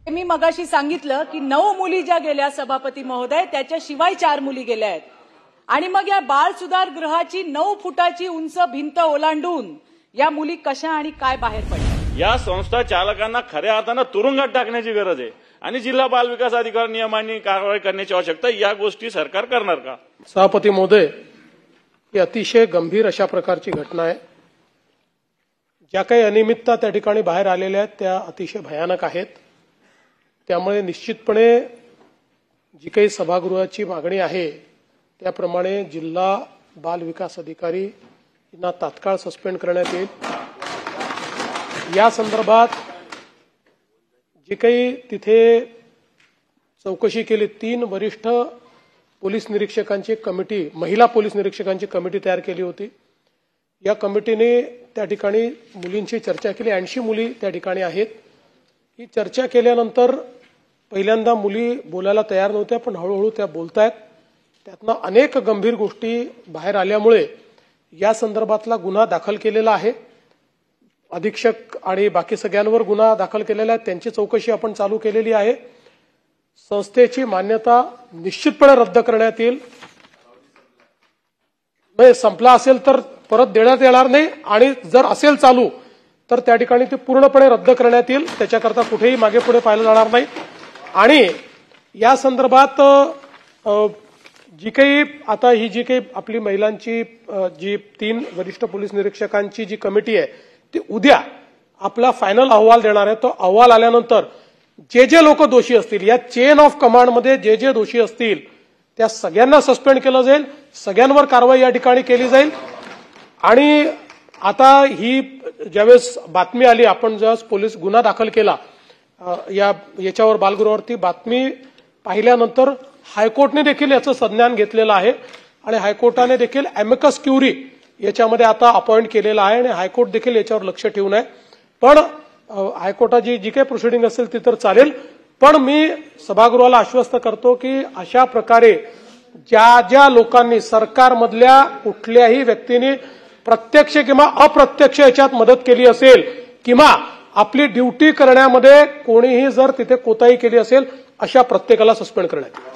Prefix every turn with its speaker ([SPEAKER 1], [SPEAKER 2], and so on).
[SPEAKER 1] मी मगाशी सांगितलं की 9 मुली ज्या गेल्या सभापती महोदय, त्याच्याशिवाय 4 मुली गेल्या आहेत आणि मग या बाळ सुधार गृहाची 9 फुटाची उंच भिंत ओलांडून या मुली कशा आणि काय बाहेर पडल्या?
[SPEAKER 2] या संस्था चालकांना खऱ्या अर्थानं तुरुंगात टाकण्याची गरज आहे आणि जिल्हा बाल विकास अधिकारी नियमांनी कारवाई करण्याची आवश्यकता. या गोष्टी सरकार करणार का?
[SPEAKER 3] सभापती महोदय, ही अतिशय गंभीर अशा प्रकारची घटना आहे. ज्या काही अनियमितता त्या ठिकाणी बाहेर आलेल्या आहेत त्या अतिशय भयानक आहेत. त्यामुळे निश्चितपणे जी काही सभागृहाची मागणी आहे त्याप्रमाणे जिल्हा बाल विकास अधिकारी यांना तात्काळ सस्पेंड करण्यात येईल. या संदर्भात जी काही तिथे चौकशी केली, 3 वरिष्ठ पोलीस निरीक्षकांची कमिटी, महिला पोलीस निरीक्षकांची कमिटी तयार केली होती. या कमिटीने त्या ठिकाणी मुलींची चर्चा केली. 80 मुली त्या ठिकाणी आहेत. ही चर्चा केल्यानंतर पहिल्यांदा मुली बोलायला तयार नव्हत्या, पण हळूहळू त्या बोलतायत. त्यातनं अनेक गंभीर गोष्टी बाहेर आल्यामुळे या संदर्भातला गुन्हा दाखल केलेला आहे. अधीक्षक आणि बाकी सगळ्यांवर गुन्हा दाखल केलेला आहे. त्यांची चौकशी आपण चालू केलेली आहे. संस्थेची मान्यता निश्चितपणे रद्द करण्यात येईल. संपला असेल तर परत देण्यात येणार नाही आणि जर असेल चालू तर त्या ठिकाणी ते पूर्णपणे रद्द करण्यात येईल. त्याच्याकरता कुठेही मागे पुढे पाहिलं जाणार नाही. आणि या संदर्भात जी काही आता ही जी काही आपली महिलांची जी 3 वरिष्ठ पोलीस निरीक्षकांची जी कमिटी आहे ती उद्या आपला फायनल अहवाल देणार आहे. तो अहवाल आल्यानंतर जे लोक दोषी असतील, या चेन ऑफ कमांडमध्ये जे दोषी असतील त्या सगळ्यांना सस्पेंड केलं जाईल. सगळ्यांवर कारवाई या ठिकाणी केली जाईल. आणि आता ही ज्यावेळेस बातमी आली, आपण ज्यावेळेस पोलीस गुन्हा दाखल केला याच्यावर बालगृहावरती, बातमी पाहिल्यानंतर हायकोर्टने देखील याचं संज्ञान घेतलेलं आहे आणि हायकोर्टाने देखील अॅमिकस क्युरी याच्यामध्ये आता अपॉइंट केलेला आहे आणि हायकोर्ट देखील याच्यावर लक्ष ठेवून आहे. पण हायकोर्टाची जी काही प्रोसिडिंग असेल ती तर चालेल. पण मी सभागृहाला आश्वस्त करतो की अशा प्रकारे ज्या लोकांनी सरकारमधल्या कुठल्याही व्यक्तींनी प्रत्यक्ष किंवा अप्रत्यक्ष याच्यात मदत केली असेल किंवा आपली ड्युटी करण्यामध्ये कोणीही जर तिथे कोताही केली असेल, अशा प्रत्येकाला सस्पेंड करण्यात येईल.